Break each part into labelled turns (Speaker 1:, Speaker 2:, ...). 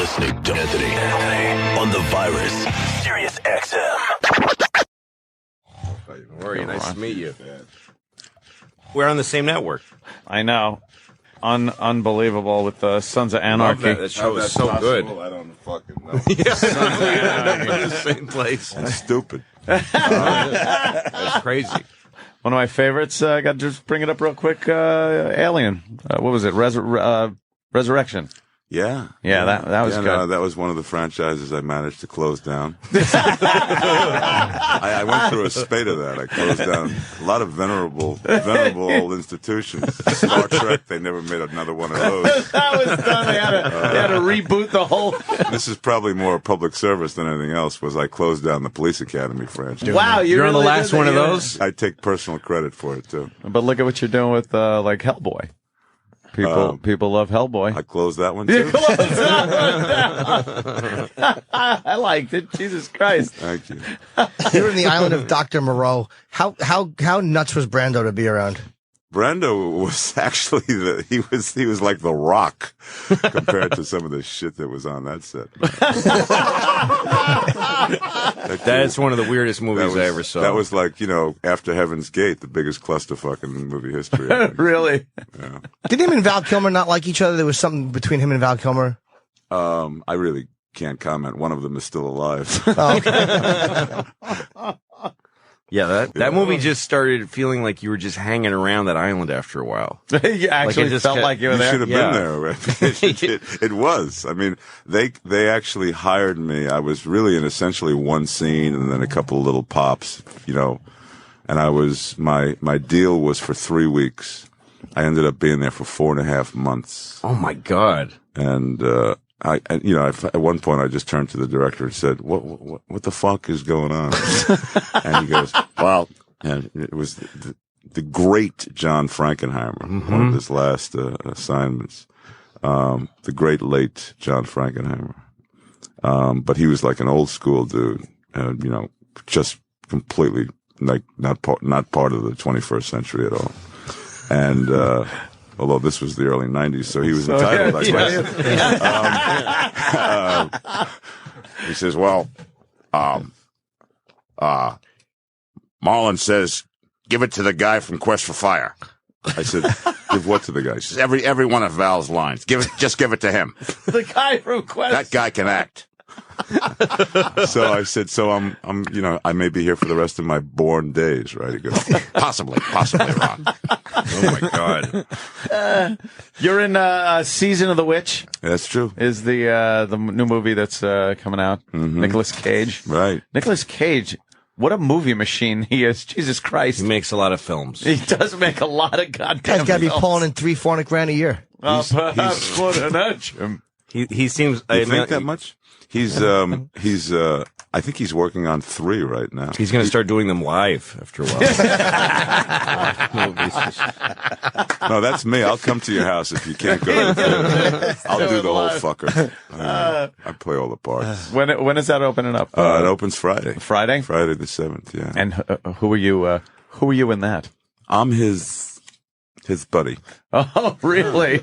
Speaker 1: listening to Anthony on the Virus, Sirius XM.
Speaker 2: Very nice to meet you. We're on the same network.
Speaker 3: I know. Unbelievable with the Sons of Anarchy.
Speaker 2: That show was so good.
Speaker 4: I don't fucking know.
Speaker 2: In the same place.
Speaker 4: That's stupid.
Speaker 2: That's crazy.
Speaker 3: One of my favorites, I got to just bring it up real quick, Alien. What was it? Resurrection.
Speaker 4: Yeah.
Speaker 3: Yeah, that was good.
Speaker 4: No, that was one of the franchises I managed to close down. I went through a spate of that. I closed down a lot of venerable old institutions. Star Trek, they never made another one of those.
Speaker 3: That was done. They had to reboot the whole.
Speaker 4: This is probably more public service than anything else, was I closed down the Police Academy franchise.
Speaker 3: Wow,
Speaker 2: You're on the
Speaker 3: really
Speaker 2: last
Speaker 3: did
Speaker 2: one of
Speaker 3: that.
Speaker 2: those?
Speaker 4: I take personal credit for it, too.
Speaker 3: But look at what you're doing with, like, Hellboy. People love Hellboy.
Speaker 4: I closed that one, too.
Speaker 3: I liked it. Jesus Christ.
Speaker 4: Thank you.
Speaker 5: You were in the island of Dr. Moreau. How nuts was Brando to be around?
Speaker 4: Brando was actually he was like The Rock compared to some of the shit that was on that set.
Speaker 2: That's one of the weirdest movies I ever saw.
Speaker 4: That was like, After Heaven's Gate, the biggest clusterfuck in movie history.
Speaker 3: Really?
Speaker 4: Yeah.
Speaker 5: Did him and Val Kilmer not like each other? There was something between him and Val Kilmer?
Speaker 4: I really can't comment. One of them is still alive.
Speaker 2: Yeah, that movie just started feeling like you were just hanging around that island after a while.
Speaker 3: You actually felt like you were there?
Speaker 4: You should have been there. It was. I mean, they actually hired me. I was really in essentially one scene and then a couple of little pops, and I was, my deal was for 3 weeks. I ended up being there for 4.5 months.
Speaker 2: Oh my God.
Speaker 4: And, at one point I just turned to the director and said, what the fuck is going on? And he goes, well, and it was the great John Frankenheimer, one of his last assignments. The great late John Frankenheimer. But he was like an old school dude, just completely like not part of the 21st century at all. And, although this was the early 90s, so he was entitled, I guess. He says, well, Marlon says, give it to the guy from Quest for Fire. I said, give what to the guy? He says, every one of Val's lines. Just give it to him.
Speaker 3: The guy from Quest.
Speaker 4: That guy can act. So I said, I may be here for the rest of my born days, right? He goes, possibly, Ron.
Speaker 2: Oh my God.
Speaker 3: You're in Season of the Witch.
Speaker 4: That's true.
Speaker 3: Is the new movie that's coming out. Nicolas Cage.
Speaker 4: Right.
Speaker 3: Nicolas Cage. What a movie machine he is. Jesus Christ.
Speaker 2: He makes a lot of films.
Speaker 3: He does make a lot of goddamn
Speaker 5: Guy's got to be
Speaker 3: films.
Speaker 5: pulling in $300-400 a year.
Speaker 3: Perhaps what an edge.
Speaker 2: He seems.
Speaker 4: You think that much? I think he's working on 3 right now.
Speaker 2: He's going to start doing them live after a while.
Speaker 4: No, that's me. I'll come to your house if you can't go to the theater. I'll do the whole fucker. I play all the parts.
Speaker 3: When is that opening up?
Speaker 4: It opens Friday.
Speaker 3: Friday?
Speaker 4: Friday the 7th, yeah.
Speaker 3: And who are you? Who are you in that?
Speaker 4: I'm his buddy.
Speaker 3: Oh, really?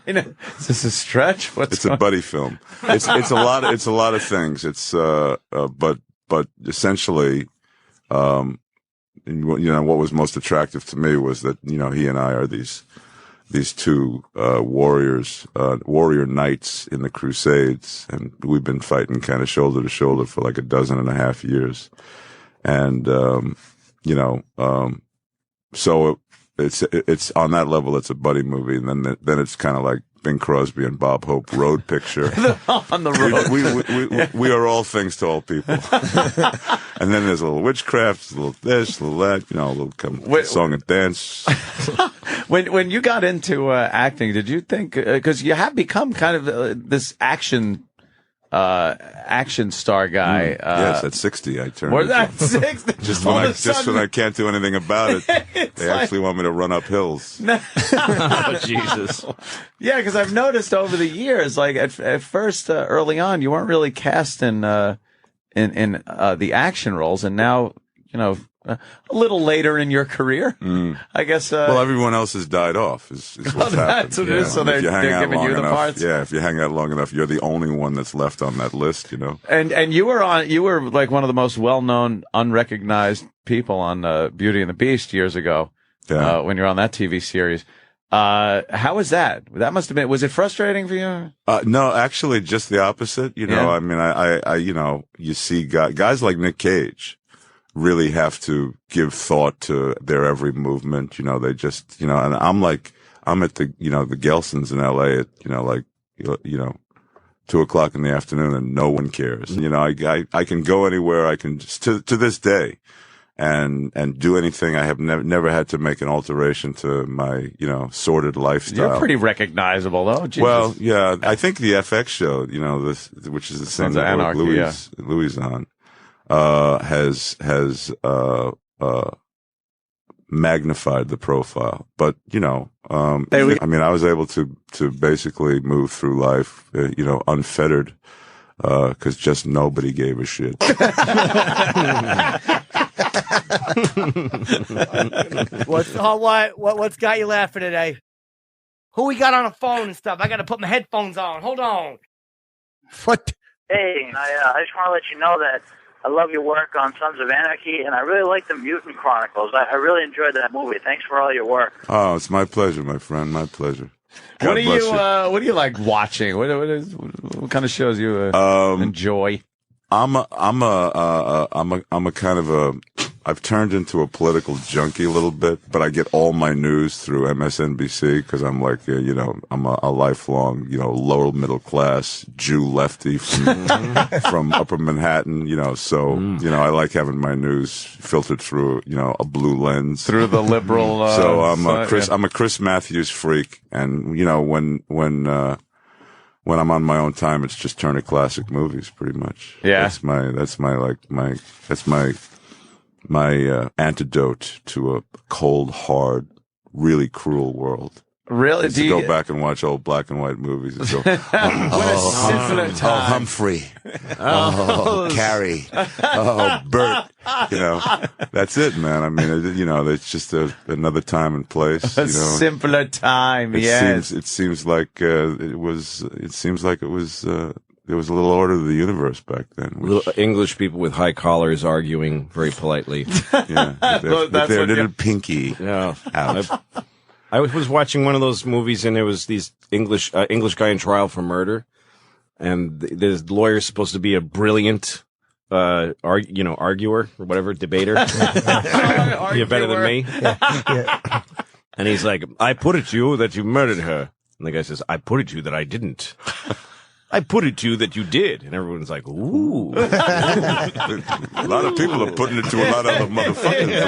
Speaker 3: Is this a stretch?
Speaker 4: It's a buddy film. It's a lot of things. It's but essentially, what was most attractive to me was that he and I are these two warrior knights in the Crusades, and we've been fighting kind of shoulder to shoulder for like 12.5 years, and so. It's on that level. It's a buddy movie, and then it's kind of like Bing Crosby and Bob Hope road picture.
Speaker 3: On the road.
Speaker 4: We are all things to all people. And then there's a little witchcraft, a little this, a little that, a little song and dance.
Speaker 3: When you got into acting, did you think because you have become kind of this action star guy?
Speaker 4: Yes, at 60 I turned.
Speaker 3: Was that 60?
Speaker 4: Just when I can't do anything about it, they actually want me to run up hills.
Speaker 2: Oh, Jesus.
Speaker 3: Yeah, because I've noticed over the years, like at first, early on, you weren't really cast in the action roles, and now a little later in your career, I guess.
Speaker 4: Well, everyone else has died off. Is what's happened.
Speaker 3: That's what it is. So
Speaker 4: If you
Speaker 3: they're
Speaker 4: hang out
Speaker 3: giving
Speaker 4: long
Speaker 3: you the
Speaker 4: enough,
Speaker 3: parts.
Speaker 4: yeah. If you hang out long enough, you're the only one that's left on that list. You know.
Speaker 3: And you were like one of the most well-known, unrecognized people on Beauty and the Beast years ago.
Speaker 4: Yeah.
Speaker 3: When you're on that TV series. How was that? That must have been, was it frustrating for you?
Speaker 4: No, actually, just the opposite. You know,
Speaker 3: Yeah.
Speaker 4: I mean, I you know, you see guys like Nick Cage really have to give thought to their every movement. You know, they just, you know, and I'm at the, you know, the Gelsons in LA at, you know, like, you know, 2:00 in the afternoon and no one cares. You know, I can go anywhere. I can just, to this day, and do anything. I have never had to make an alteration to my, you know, sordid lifestyle.
Speaker 3: You're pretty recognizable, though. Jesus.
Speaker 4: Well, yeah, I think the FX show, you know, which is the same
Speaker 3: Sons of Anarchy,
Speaker 4: Louis on, has magnified the profile. But, you know, I mean, I was able to basically move through life, you know, unfettered, cause just nobody gave a shit.
Speaker 6: What's got you laughing today? Who we got on the phone and stuff? I got to put my headphones on. Hold on.
Speaker 5: What?
Speaker 7: Hey, I just want to let you know that I love your work on Sons of Anarchy, and I really like the Mutant Chronicles. I really enjoyed that movie. Thanks for all your work.
Speaker 4: Oh, it's my pleasure, my friend. My pleasure. God
Speaker 3: what
Speaker 4: bless you.
Speaker 3: do you like watching? What kind of shows you enjoy?
Speaker 4: I'm a kind of I've turned into a political junkie a little bit, but I get all my news through MSNBC because I'm like, you know, I'm a lifelong, you know, lower middle class Jew lefty from Upper Manhattan, you know, so, you know, I like having my news filtered through, you know, a blue lens.
Speaker 3: Through the liberal,
Speaker 4: so I'm a Chris Matthews freak. And, you know, when I'm on my own time, it's just turn to classic movies, pretty much.
Speaker 3: Yeah.
Speaker 4: That's my antidote to a cold, hard, really cruel world.
Speaker 3: Really?
Speaker 4: To go back and watch old black and white movies and go,
Speaker 3: simpler time.
Speaker 4: Humphrey, Carrie, Bert. You know, that's it, man. I mean, you know, it's just another time and place.
Speaker 3: A
Speaker 4: you know,
Speaker 3: simpler time. Yes.
Speaker 4: It seems like it was. There was a little order of the universe back then.
Speaker 2: Little English people with high collars arguing very politely.
Speaker 4: Yeah, with their little pinky.
Speaker 2: Yeah. I was watching one of those movies, and there was these English guy in trial for murder, and the lawyer's supposed to be a brilliant, arguer or whatever, debater. You're better than me.
Speaker 5: Yeah.
Speaker 2: And he's like, "I put it to you that you murdered her," and the guy says, "I put it to you that I didn't." I put it to you that you did. And everyone's like, ooh.
Speaker 4: A lot of people are putting it to a lot of other motherfuckers.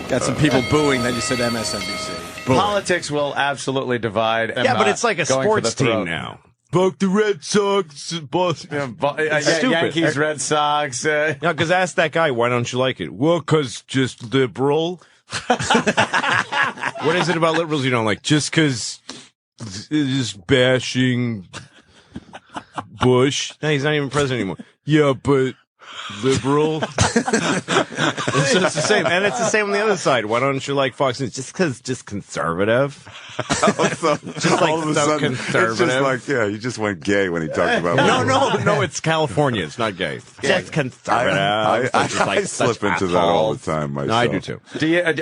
Speaker 8: Got some people booing that you said MSNBC.
Speaker 3: Politics will absolutely divide.
Speaker 2: Yeah, but it's like a
Speaker 3: going for
Speaker 2: sports
Speaker 3: the throat.
Speaker 2: team now. Fuck the Red Sox, Boston. Stupid.
Speaker 3: Yankees, Red Sox.
Speaker 2: Yeah, because ask that guy, why don't you like it? Well, because just liberal. What is it about liberals you don't like? Just because just bashing Bush. No, he's not even president anymore. Yeah, but liberal. It's just the same. And it's the same on the other side. Why don't you like Fox News? Just because just conservative.
Speaker 4: Also,
Speaker 2: Just like
Speaker 4: all of a
Speaker 2: so
Speaker 4: sudden,
Speaker 2: conservative.
Speaker 4: it's just like, yeah, you just went gay when he talked about
Speaker 2: No, it's California. It's not gay. Just conservative.
Speaker 4: I slip into that all the time myself.
Speaker 2: No, I do too.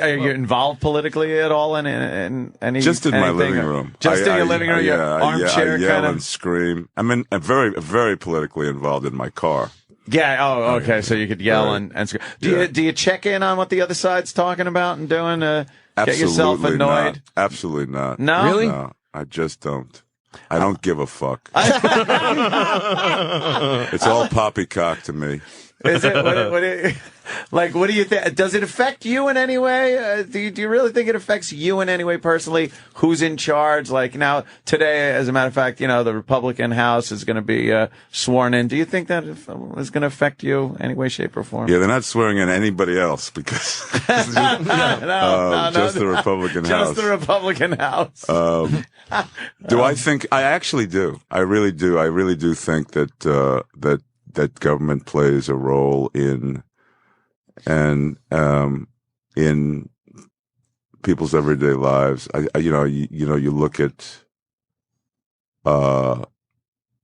Speaker 3: Are you involved politically at all in any?
Speaker 4: Just in my
Speaker 3: anything?
Speaker 4: living room.
Speaker 3: Just in your living room, your armchair
Speaker 4: I yell
Speaker 3: kind
Speaker 4: and
Speaker 3: of.
Speaker 4: scream. I mean, I'm very politically involved in my car.
Speaker 3: Yeah. Oh, okay. So you could yell
Speaker 4: Right.
Speaker 3: and scream. Do you check in on what the other side's talking about and doing? Get yourself
Speaker 4: Absolutely
Speaker 3: annoyed.
Speaker 4: not. Absolutely not.
Speaker 3: No?
Speaker 2: Really?
Speaker 4: No, I just don't. I don't give a fuck. It's all poppycock to me.
Speaker 3: Is it? What do you think? Does it affect you in any way? Do you really think it affects you in any way personally? Who's in charge? Like now, today, as a matter of fact, you know, the Republican House is going to be sworn in. Do you think that is going to affect you any way, shape, or form?
Speaker 4: Yeah, they're not swearing in anybody else because just the Republican House.
Speaker 3: Just the Republican House.
Speaker 4: Do I think? I actually do. I really do. I really do think that that government plays a role in and in people's everyday lives, you look at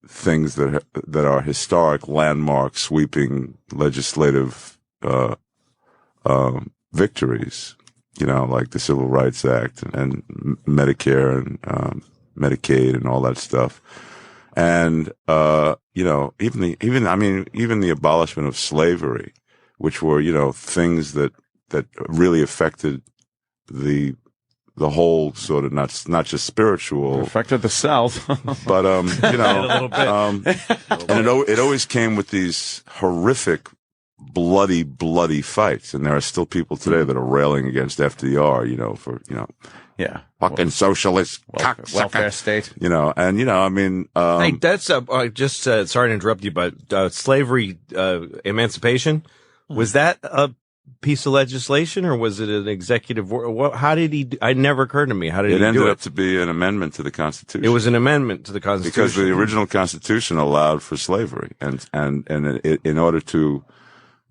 Speaker 4: things that are historic, landmark, sweeping legislative victories. Like the Civil Rights Act and Medicare and Medicaid and all that stuff. And even the abolishment of slavery, which were things that really affected the whole sort of not just spiritual,
Speaker 3: affected the South,
Speaker 4: but
Speaker 2: a little bit.
Speaker 4: and it always came with these horrific, bloody fights, and there are still people today that are railing against FDR, for
Speaker 3: yeah,
Speaker 4: fucking socialist
Speaker 3: welfare state,
Speaker 2: Hey, that's just sorry to interrupt you, but slavery emancipation, was that a piece of legislation or was it an executive? How did he? It never occurred to me. How did he do it?
Speaker 4: It ended up to be an amendment to the Constitution.
Speaker 2: It was an amendment to the Constitution
Speaker 4: because the original Constitution allowed for slavery, and in order to,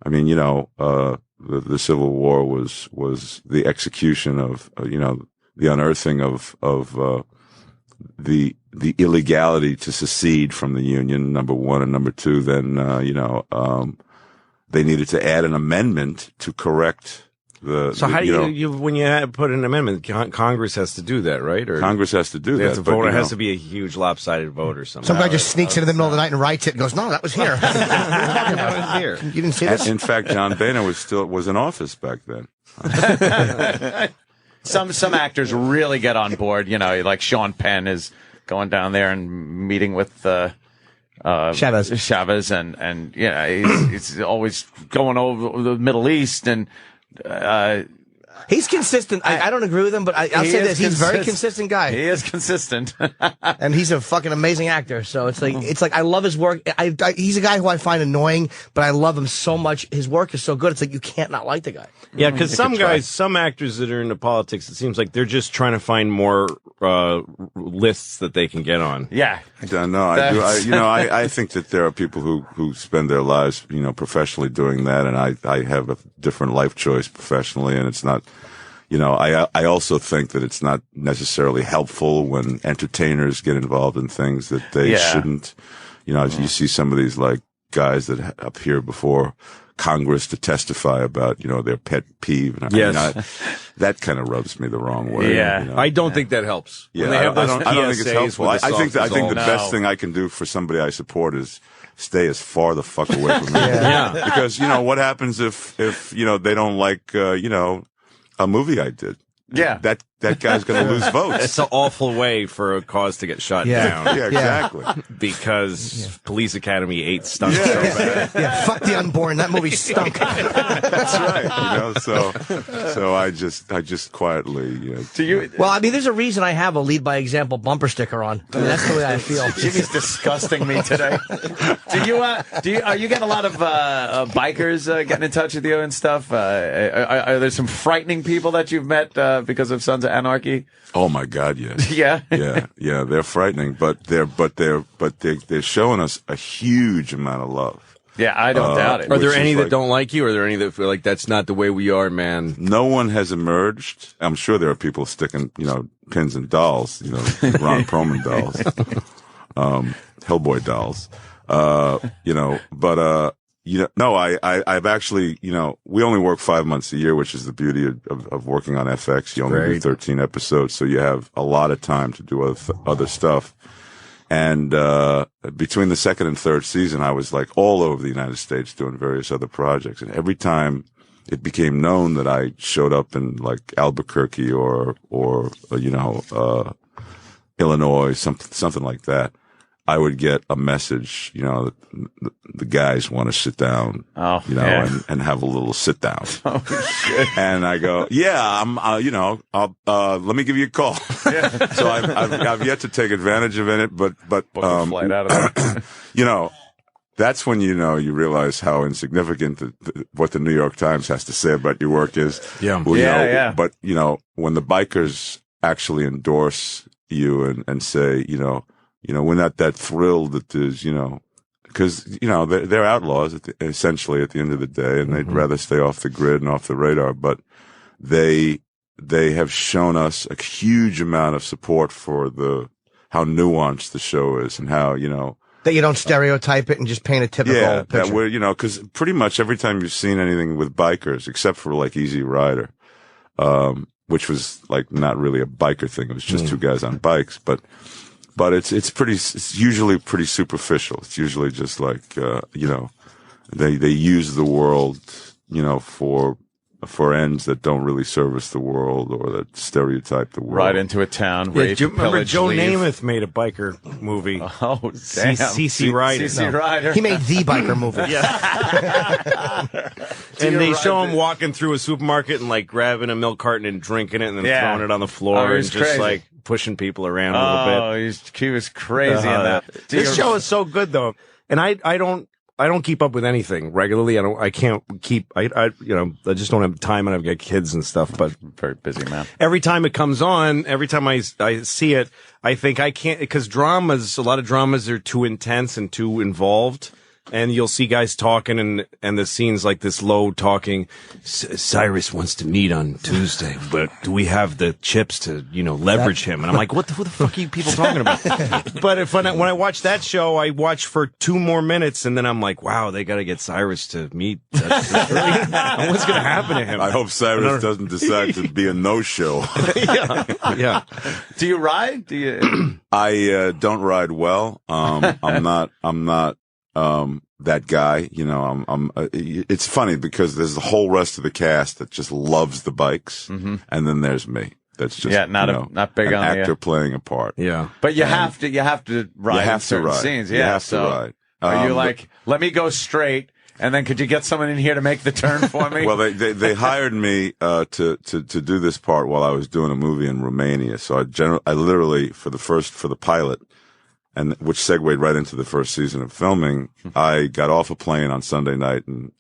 Speaker 4: the Civil War was the execution of the unearthing of the illegality to secede from the Union, number one, and number two, then they needed to add an amendment to correct the.
Speaker 2: So how do you when you put an amendment, Congress has to do that, right? Or
Speaker 4: Congress has to do that.
Speaker 2: The vote has to be a huge lopsided vote or something.
Speaker 5: Some guy just sneaks in the middle of the night and writes it and goes, "No, that was here."
Speaker 2: That was here.
Speaker 5: You didn't see this?
Speaker 4: In fact, John Boehner was in office back then.
Speaker 3: Some actors really get on board. Like Sean Penn is going down there and meeting with Chavez, and he's always going over the Middle East, and
Speaker 5: he's consistent. I don't agree with him, but I'll say this: he's a very consistent guy.
Speaker 3: He is consistent,
Speaker 5: and he's a fucking amazing actor. So it's like I love his work. He's a guy who I find annoying, but I love him so much. His work is so good. It's like you can't not like the guy.
Speaker 2: Yeah, because some actors that are into politics, it seems like they're just trying to find more lists that they can get on.
Speaker 3: Yeah,
Speaker 4: I think that there are people who spend their lives, professionally doing that, and I have a different life choice professionally, and it's not. I also think that it's not necessarily helpful when entertainers get involved in things that they shouldn't. You see some of these like guys that appear before Congress to testify about, their pet peeve. And that kind of rubs me the wrong way.
Speaker 3: Yeah.
Speaker 2: I don't think that helps.
Speaker 4: Yeah. I don't think it's helpful. I think the best thing I can do for somebody I support is stay as far the fuck away from me.
Speaker 2: Yeah.
Speaker 4: Because, what happens if they don't like, a movie I did?
Speaker 3: Yeah.
Speaker 4: That guy's going to lose votes.
Speaker 2: It's an awful way for a cause to get shut down.
Speaker 4: Yeah, exactly.
Speaker 2: Because Police Academy 8 stunk so bad.
Speaker 5: Yeah, fuck the unborn. That movie stunk.
Speaker 4: That's right. So I just quietly.
Speaker 5: Well, there's a reason I have a lead by example bumper sticker on. That's the way I feel.
Speaker 3: Jimmy's disgusting me today. Are you getting a lot of bikers getting in touch with you and stuff? Are there some frightening people that you've met because of Sons of Anarchy?
Speaker 4: Oh my God, yes.
Speaker 3: Yeah.
Speaker 4: Yeah. They're frightening, but they're showing us a huge amount of love.
Speaker 3: Yeah, I don't doubt it.
Speaker 2: Are there any that don't like you? Or are there any that feel like that's not the way we are, man?
Speaker 4: No one has emerged. I'm sure there are people sticking, pins in dolls, Ron Perlman dolls, Hellboy dolls, I've actually, we only work 5 months a year, which is the beauty of working on FX. You only do 13 episodes, so you have a lot of time to do other stuff. And between the second and third season, I was like all over the United States doing various other projects. And every time it became known that I showed up in like Albuquerque or Illinois, something like that, I would get a message, the guys want to sit down, and have a little sit down.
Speaker 3: Oh, shit.
Speaker 4: And I go, yeah, let me give you a call. Yeah. So I've yet to take advantage of it, but
Speaker 3: flight out of there.
Speaker 4: That's when you realize how insignificant what the New York Times has to say about your work is.
Speaker 2: Yeah.
Speaker 4: Well, But when the bikers actually endorse you and say, we're not that thrilled that there's, you know, they're outlaws essentially at the end of the day, and they'd rather stay off the grid and off the radar. But they have shown us a huge amount of support for how nuanced the show is, and how, you know,
Speaker 5: that you don't stereotype it and just paint a typical picture.
Speaker 4: That we're, you know, because pretty much every time you've seen anything with bikers, except for like Easy Rider, which was like not really a biker thing, it was just two guys on bikes, but it's usually pretty superficial. It's usually just like, you know, they use the world, you know, for ends that don't really service the world or that stereotype the world.
Speaker 3: Right into a town.
Speaker 2: Yeah,
Speaker 3: Rape,
Speaker 2: do you remember
Speaker 3: pillage,
Speaker 2: Joe
Speaker 3: leave.
Speaker 2: Namath made a biker movie?
Speaker 3: Oh, damn.
Speaker 2: CC Rider.
Speaker 3: CC Rider.
Speaker 5: He made the biker movie.
Speaker 2: And they show him walking through a supermarket and like grabbing a milk carton and drinking it and then throwing it on the floor and just
Speaker 3: crazy.
Speaker 2: like pushing people around a little bit.
Speaker 3: He was crazy in that.
Speaker 2: This show is so good though, and I don't keep up with anything regularly. I can't keep. I you know, I just don't have time, and I've got kids and stuff. But
Speaker 3: Very busy man.
Speaker 2: every time it comes on, every time I see it, I think I can't, because a lot of dramas are too intense and too involved. And you'll see guys talking and the scene's like this low talking. Cyrus wants to meet on Tuesday, but do we have the chips to, you know, leverage him? And I'm like, who the fuck are you people talking about? But when I watch that show, I watch for 2 more minutes and then I'm like, wow, they got to get Cyrus to meet. What's going to happen to him?
Speaker 4: I hope Cyrus doesn't decide to be a no-show.
Speaker 2: Yeah.
Speaker 3: Do you ride? Do you?
Speaker 4: I don't ride well. I'm not that guy, you know. It's funny because there's the whole rest of the cast that just loves the bikes, and then there's me. That's just
Speaker 3: not big
Speaker 4: an
Speaker 3: on
Speaker 4: actor playing a part.
Speaker 2: Yeah,
Speaker 3: but you have to ride.
Speaker 4: You have
Speaker 3: in certain
Speaker 4: to ride.
Speaker 3: scenes.
Speaker 4: You
Speaker 3: Yeah,
Speaker 4: have to ride.
Speaker 3: Are you like, let me go straight, and then could you get someone in here to make the turn for me?
Speaker 4: Well, they hired me to do this part while I was doing a movie in Romania. So I literally for the pilot, and which segued right into the first season of filming, I got off a plane on Sunday night and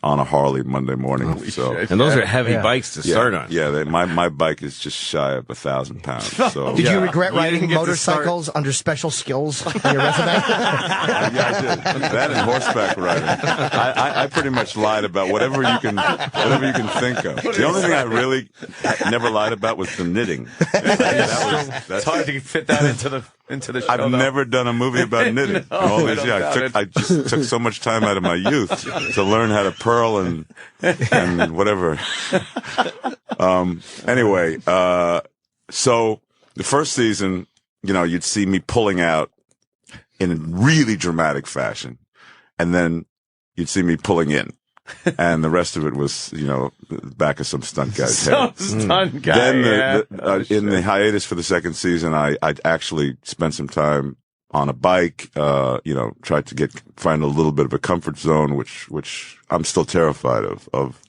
Speaker 4: on a Harley Monday morning.
Speaker 2: and those are heavy bikes to start on.
Speaker 4: Yeah, my bike is just shy of 1,000 pounds. So
Speaker 5: Did you regret
Speaker 2: You didn't
Speaker 5: riding
Speaker 2: get to
Speaker 5: motorcycles under special skills on your resume?
Speaker 4: yeah, I did. That and horseback riding. I pretty much lied about whatever you can think of. The only thing I really never lied about was the knitting.
Speaker 3: It's hard to fit that into the show.
Speaker 4: I've never done a movie about knitting. All these years, I just took so much time out of my youth to learn how to purl and whatever. Anyway, so the first season, you know, you'd see me pulling out in a really dramatic fashion, and then you'd see me pulling in. And the rest of it was, you know, back of some stunt guy's head.
Speaker 3: Stunt guy.
Speaker 4: Then in the hiatus for the second season, I actually spent some time on a bike, you know, tried to find a little bit of a comfort zone, which I'm still terrified of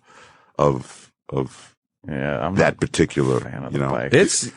Speaker 3: I'm
Speaker 4: that particular,
Speaker 3: fan of
Speaker 4: you
Speaker 3: the
Speaker 4: know.
Speaker 3: bike.
Speaker 2: It's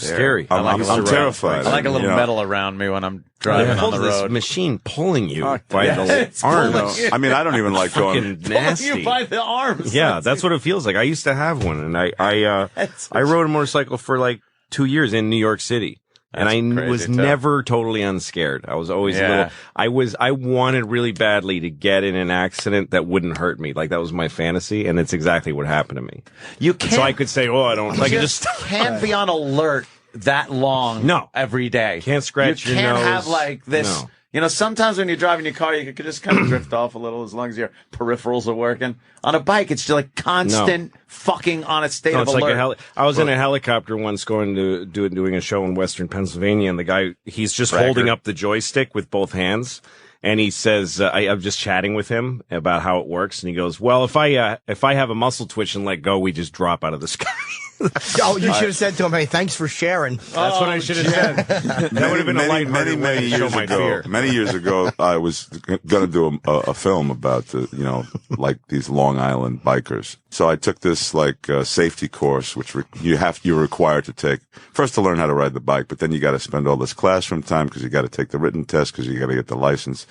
Speaker 2: scary.
Speaker 4: I'm terrified.
Speaker 3: I like a little metal around me when I'm driving on the
Speaker 2: This
Speaker 3: road.
Speaker 2: machine pulling you by
Speaker 3: it's
Speaker 2: the arms.
Speaker 3: pulling you.
Speaker 4: I mean, I don't even like going.
Speaker 2: Fucking nasty.
Speaker 3: You by the arms.
Speaker 2: Yeah, that's what it feels like. I used to have one, and I rode a motorcycle for like 2 years in New York City. And I was
Speaker 3: too.
Speaker 2: never totally unscared. I was always a little, I wanted really badly to get in an accident that wouldn't hurt me. Like that was my fantasy. And it's exactly what happened to me.
Speaker 3: You
Speaker 2: And
Speaker 3: can't.
Speaker 2: so I could say, oh, I don't like it. Just
Speaker 3: can't be on alert that long.
Speaker 2: No.
Speaker 3: every day.
Speaker 2: Can't scratch
Speaker 3: you
Speaker 2: your
Speaker 3: can't
Speaker 2: nose.
Speaker 3: have like this.
Speaker 2: No.
Speaker 3: You know, sometimes when you're driving your car, you could just kind of drift off a little as long as your peripherals are working. On a bike, it's just like constant fucking on a state
Speaker 2: No,
Speaker 3: of
Speaker 2: it's
Speaker 3: alert.
Speaker 2: like I was in a helicopter once going to doing a show in Western Pennsylvania, and the guy, he's just holding up the joystick with both hands. And he says, I'm just chatting with him about how it works. And he goes, well, if I have a muscle twitch and let go, we just drop out of the sky.
Speaker 5: Oh, you should have said to him, hey, thanks for sharing.
Speaker 2: That's what I should have said. That would have been a lighthearted way to show my fear.
Speaker 4: Many years ago, I was going to do a film about like these Long Island bikers. So I took this like safety course, which you're required to take first to learn how to ride the bike, but then you got to spend all this classroom time because you got to take the written test because you got to get the license,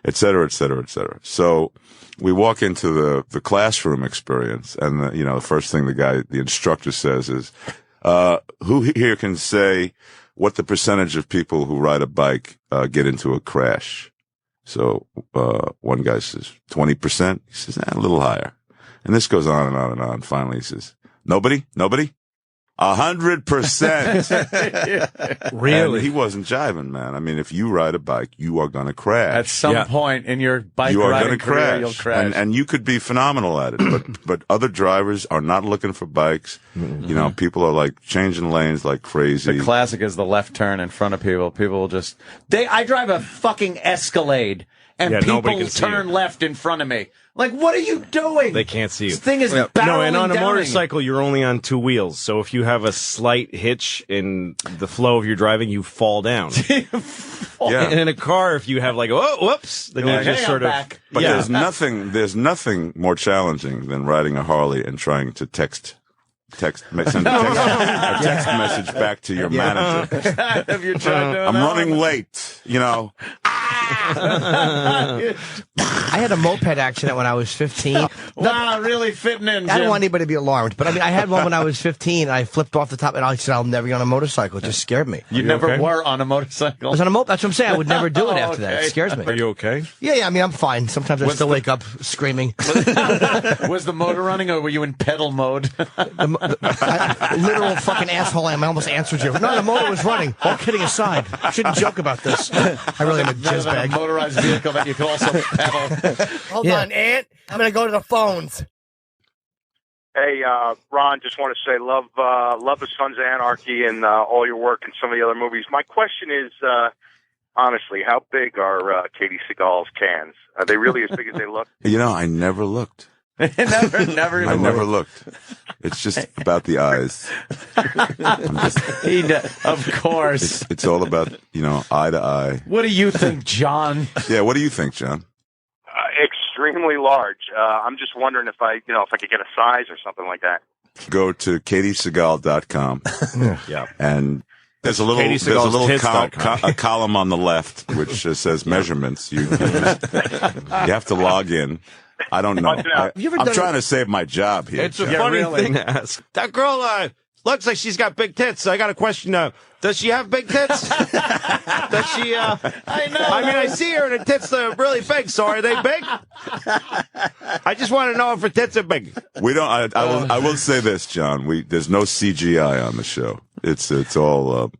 Speaker 4: et cetera, et cetera, et cetera. So we walk into the classroom experience, and the first thing the instructor says is, "Who here can say what the percentage of people who ride a bike get into a crash?" So one guy says 20%. He says, a little higher. And this goes on and on and on. Finally, he says, nobody. 100%.
Speaker 2: Really?
Speaker 4: And he wasn't jiving, man. I mean, if you ride a bike, you are going to crash.
Speaker 3: At some point in your bike
Speaker 4: you are
Speaker 3: riding
Speaker 4: going to
Speaker 3: career,
Speaker 4: crash.
Speaker 3: you'll crash.
Speaker 4: And you could be phenomenal at it, but other drivers are not looking for bikes. You know, people are like changing lanes like crazy.
Speaker 3: The classic is the left turn in front of people. People will just I drive a fucking Escalade and
Speaker 2: nobody
Speaker 3: people
Speaker 2: can see
Speaker 3: turn
Speaker 2: you.
Speaker 3: left in front of me. Like, what are you doing?
Speaker 2: They can't see you.
Speaker 3: This thing is
Speaker 2: No,
Speaker 3: barreling
Speaker 2: and on a
Speaker 3: down
Speaker 2: motorcycle, you're only on two wheels. So if you have a slight hitch in the flow of your driving, you fall down.
Speaker 4: Yeah.
Speaker 2: And in a car, if you have like, oh, whoops, then
Speaker 3: You're
Speaker 2: you
Speaker 3: like,
Speaker 2: just
Speaker 3: "Hey,
Speaker 2: sort
Speaker 3: I'm
Speaker 2: of.
Speaker 3: back."
Speaker 4: But
Speaker 2: Yeah.
Speaker 4: there's nothing more challenging than riding a Harley and trying to send a text message back to your manager.
Speaker 3: Have you tried doing
Speaker 4: I'm
Speaker 3: that
Speaker 4: running
Speaker 3: one?
Speaker 4: late, you know.
Speaker 5: I had a moped accident when I was 15.
Speaker 3: Wow, really fitting in, Jim.
Speaker 5: I don't want anybody to be alarmed, but I mean, I had one when I was 15. I flipped off the top, and I said, "I'll never get on a motorcycle." It just scared me.
Speaker 3: You never were on a motorcycle.
Speaker 5: I was on a moped. That's what I'm saying. I would never do it after that.
Speaker 3: okay.
Speaker 5: It scares me.
Speaker 2: Are you okay?
Speaker 5: Yeah. I mean, I'm fine. Sometimes I still wake up screaming.
Speaker 3: Was the motor running, or were you in pedal mode?
Speaker 5: Literal fucking asshole I am. I almost answered you. No, the motor was running. All kidding aside, I shouldn't joke about this. I really am a
Speaker 3: Better than a
Speaker 5: jizzbag.
Speaker 3: motorized vehicle that you can also pedal.
Speaker 6: Hold
Speaker 5: Yeah.
Speaker 6: on, Ant. I'm going to go to the phones.
Speaker 9: Hey, Ron, just want to say love the Sons of Anarchy and all your work in some of the other movies. My question is, honestly, how big are Katie Seagal's cans? Are they really as big as they look?
Speaker 4: You know, I never looked.
Speaker 3: never even
Speaker 4: I never looked. It's just about the eyes.
Speaker 3: Of course.
Speaker 4: It's all about, eye to eye.
Speaker 3: What do you think, John?
Speaker 4: Yeah, what do you think, John?
Speaker 9: Extremely large. I'm just wondering if I could get a size or something like that.
Speaker 4: Go to katieseagal.com.
Speaker 2: Yeah.
Speaker 4: And there's a little a column on the left which says measurements. You have to log in. I don't know. I'm trying to save my job here.
Speaker 2: It's a
Speaker 4: Jeff.
Speaker 2: funny thing to ask. That girl looks like she's got big tits. So I got a question. Does she have big tits? Does she?
Speaker 3: I know.
Speaker 2: I mean, I see her and her tits are really big. So are they big? I just want to know if her tits are big.
Speaker 4: We don't. I will say this, John. There's no CGI on the show. It's all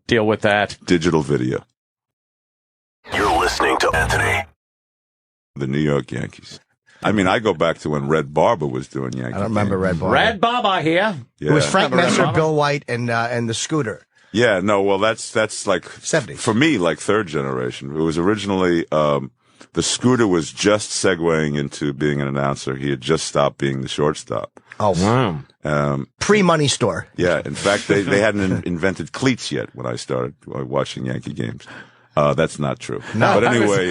Speaker 3: Deal with that.
Speaker 4: digital video.
Speaker 1: You're listening to Anthony.
Speaker 4: The New York Yankees. I mean, I go back to when Red Barber was doing Yankee.
Speaker 5: I don't remember
Speaker 4: games.
Speaker 5: Red Barber.
Speaker 3: Red Baba here.
Speaker 4: Yeah.
Speaker 5: It was Frank
Speaker 3: Remember Red
Speaker 5: Messer,
Speaker 3: Barber?
Speaker 5: Bill White, and the Scooter.
Speaker 4: Yeah, no, well, that's like
Speaker 5: 70s.
Speaker 4: for me, like third generation. It was originally the Scooter was just segueing into being an announcer. He had just stopped being the shortstop.
Speaker 5: Oh,
Speaker 2: Wow.
Speaker 5: pre-money store.
Speaker 4: Yeah, in fact, they hadn't invented cleats yet when I started watching Yankee games. That's not true.
Speaker 5: No.
Speaker 4: But anyway,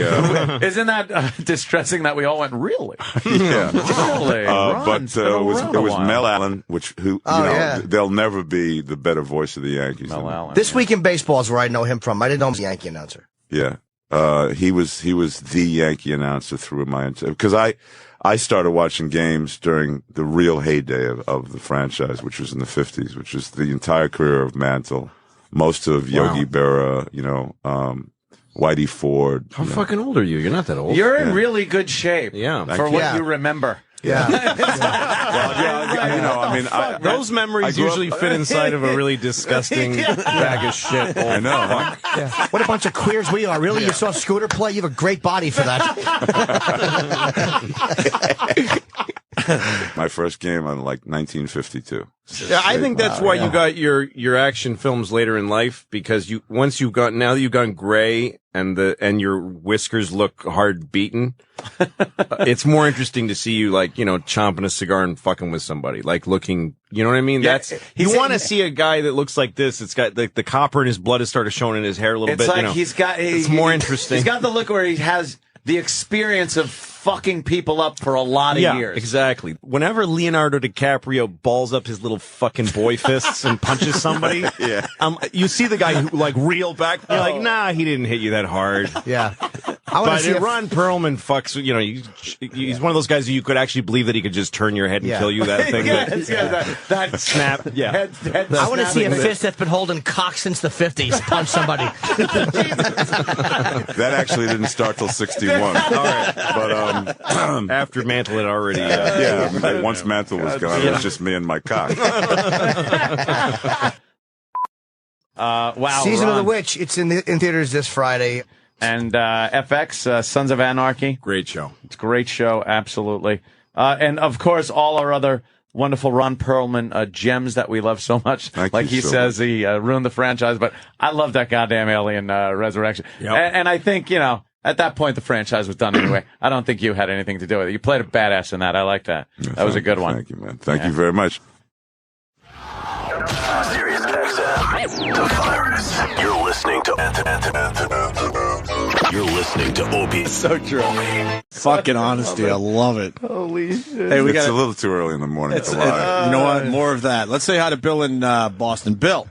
Speaker 3: Isn't that distressing that we all went, really?
Speaker 4: yeah.
Speaker 3: Really?
Speaker 4: But it was Mel Allen,
Speaker 5: yeah.
Speaker 4: they'll never be the better voice of the Yankees.
Speaker 3: Mel
Speaker 4: than-
Speaker 3: Allen.
Speaker 5: This Week in Baseball is where I know him from. I didn't know him was a Yankee announcer.
Speaker 4: Yeah. He was the Yankee announcer through my entire, because I started watching games during the real heyday of the franchise, which was in the 50s, which was the entire career of Mantle, most of Yogi Berra, Whitey Ford.
Speaker 2: How fucking old are you? You're not that old.
Speaker 3: You're in really good shape.
Speaker 2: Yeah.
Speaker 3: For what
Speaker 5: Yeah.
Speaker 3: you remember.
Speaker 5: Yeah.
Speaker 2: Those memories
Speaker 4: grew up-
Speaker 2: usually fit inside of a really disgusting bag of shit.
Speaker 4: I know. Huh?
Speaker 5: Yeah. What a bunch of queers we are. Really? You saw Scooter play? You have a great body for that.
Speaker 4: My first game on like 1952.
Speaker 2: Yeah, I think that's why you got your action films later in life, because now that you've gone gray and your whiskers look hard beaten, it's more interesting to see you chomping a cigar and fucking with somebody, like looking, you know what I mean?
Speaker 3: Yeah,
Speaker 2: you want to see a guy that looks like this. It's got the copper in his blood has started showing in his hair a little
Speaker 3: It's
Speaker 2: bit.
Speaker 3: like
Speaker 2: it's more interesting.
Speaker 3: He's got the look where he has the experience of fucking people up for a lot of years.
Speaker 2: Exactly. Whenever Leonardo DiCaprio balls up his little fucking boy fists and punches somebody, you see the guy who reel back. You're like, nah, he didn't hit you that hard.
Speaker 5: Yeah. I want to see
Speaker 2: Ron Perlman fucks. You know, he's one of those guys who you could actually believe that he could just turn your head and kill you. That thing.
Speaker 3: That
Speaker 2: snap. Yeah.
Speaker 3: Head
Speaker 5: I want to see a
Speaker 3: snapping
Speaker 5: fist that's been holding cock since the 50s punch somebody.
Speaker 4: That actually didn't start till 61. All right. But
Speaker 2: after Mantle had already.
Speaker 4: Once Mantle was gone, it was just me and my cock.
Speaker 3: Wow.
Speaker 5: Season of
Speaker 3: Ron.
Speaker 5: the Witch. It's in theaters this Friday.
Speaker 3: And FX, Sons of Anarchy.
Speaker 8: Great show.
Speaker 3: It's a great show, absolutely. And, of course, all our other wonderful Ron Perlman gems that we love so much.
Speaker 4: Thank you
Speaker 3: he
Speaker 4: so
Speaker 3: says, he ruined the franchise, but I love that goddamn Alien Resurrection.
Speaker 2: Yep.
Speaker 3: And I think, you know, at that point, the franchise was done anyway. I don't think you had anything to do with it. You played a badass in that. I like that. That was a good one.
Speaker 4: Thank you, man. Thank you very much.
Speaker 1: Sirius XM, the virus. You're listening to You're listening to Opie.
Speaker 8: So true. Fucking honesty. I love it.
Speaker 3: Holy shit.
Speaker 8: Hey, we
Speaker 4: It's
Speaker 8: got
Speaker 4: a little too early in the morning to lie.
Speaker 8: you know what? More of that. Let's say hi to Bill in Boston. Bill.